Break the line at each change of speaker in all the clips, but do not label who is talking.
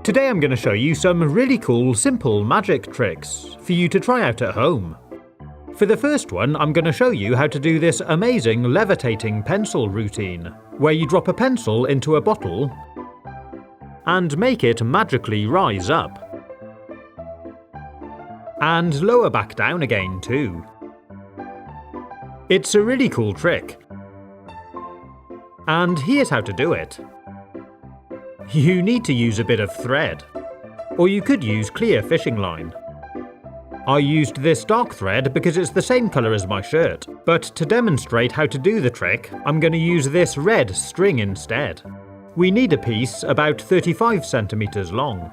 Today I'm going to show you some really cool, simple magic tricks for you to try out at home. For the first one, I'm going to show you how to do this amazing levitating pencil routine, where you drop a pencil into a bottle and make it magically rise up. And lower back down again too. It's a really cool trick. And here's how to do it. You need to use a bit of thread, or you could use clear fishing line. I used this dark thread because it's the same colour as my shirt, but to demonstrate how to do the trick, I'm going to use this red string instead. We need a piece about 35 centimeters long.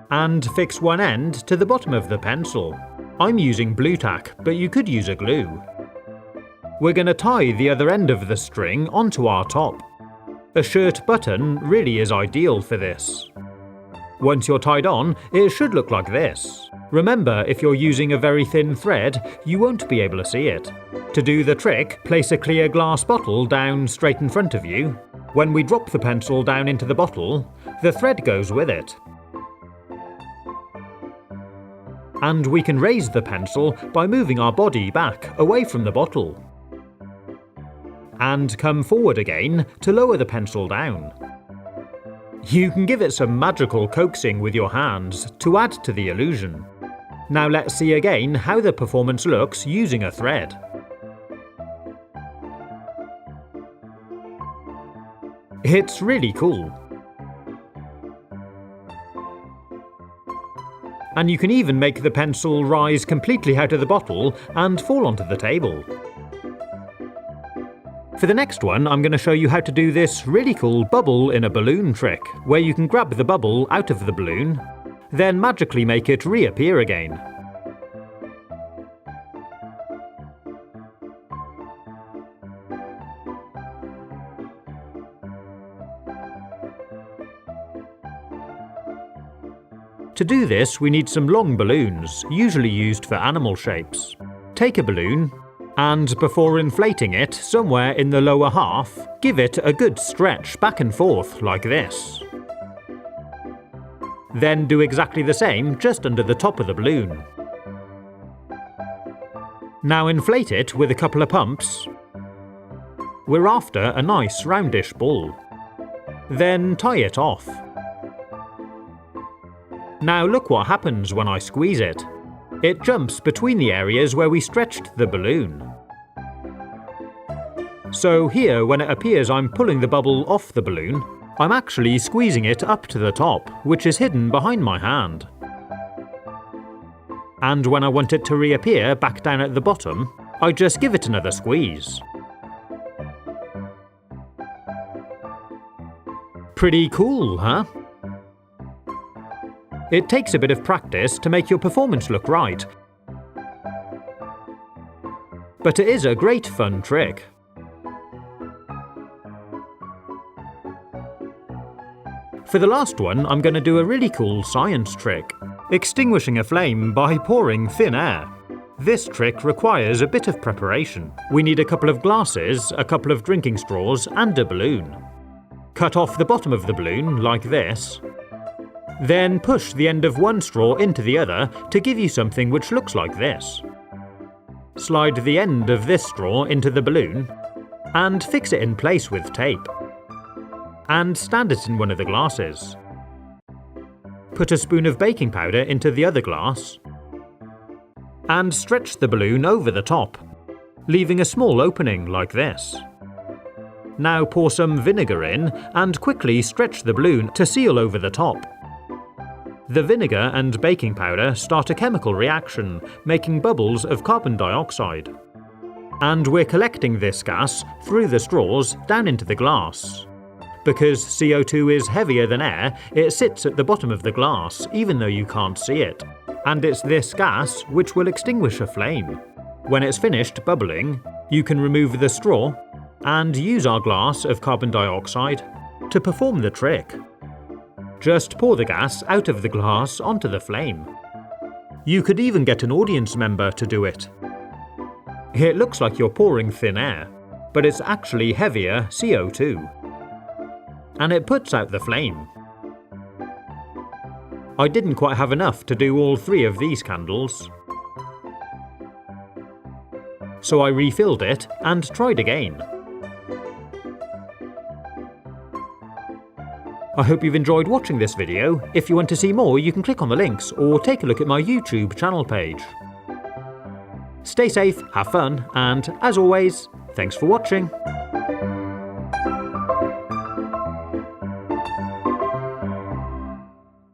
And fix one end to the bottom of the pencil. I'm using blue tack, but you could use a glue. We're going to tie the other end of the string onto our top. A shirt button really is ideal for this. Once you're tied on, it should look like this. Remember, if you're using a very thin thread, you won't be able to see it. To do the trick, place a clear glass bottle down straight in front of you. When we drop the pencil down into the bottle, the thread goes with it. And we can raise the pencil by moving our body back away from the bottle. And come forward again to lower the pencil down. You can give it some magical coaxing with your hands to add to the illusion. Now let's see again how the performance looks using a thread. It's really cool. And you can even make the pencil rise completely out of the bottle and fall onto the table. For the next one, I'm going to show you how to do this really cool bubble in a balloon trick, where you can grab the bubble out of the balloon, then magically make it reappear again. To do this, we need some long balloons, usually used for animal shapes. Take a balloon, and before inflating it somewhere in the lower half, give it a good stretch back and forth like this. Then do exactly the same just under the top of the balloon. Now inflate it with a couple of pumps. We're after a nice roundish ball. Then tie it off. Now look what happens when I squeeze it. It jumps between the areas where we stretched the balloon. So here, when it appears I'm pulling the bubble off the balloon, I'm actually squeezing it up to the top, which is hidden behind my hand. And when I want it to reappear back down at the bottom, I just give it another squeeze. Pretty cool, huh? It takes a bit of practice to make your performance look right, but it is a great fun trick. For the last one, I'm going to do a really cool science trick, extinguishing a flame by pouring thin air. This trick requires a bit of preparation. We need a couple of glasses, a couple of drinking straws, and a balloon. Cut off the bottom of the balloon like this. Then push the end of one straw into the other to give you something which looks like this. Slide the end of this straw into the balloon and fix it in place with tape. And stand it in one of the glasses. Put a spoon of baking powder into the other glass and stretch the balloon over the top, leaving a small opening like this. Now pour some vinegar in and quickly stretch the balloon to seal over the top. The vinegar and baking powder start a chemical reaction, making bubbles of carbon dioxide. And we're collecting this gas through the straws down into the glass. Because CO2 is heavier than air, it sits at the bottom of the glass, even though you can't see it. And it's this gas which will extinguish a flame. When it's finished bubbling, you can remove the straw and use our glass of carbon dioxide to perform the trick. Just pour the gas out of the glass onto the flame. You could even get an audience member to do it. It looks like you're pouring thin air, but it's actually heavier CO2. And it puts out the flame. I didn't quite have enough to do all 3 of these candles. So I refilled it and tried again. I hope you've enjoyed watching this video. If you want to see more, you can click on the links or take a look at my YouTube channel page. Stay safe, have fun, and as always, thanks for watching.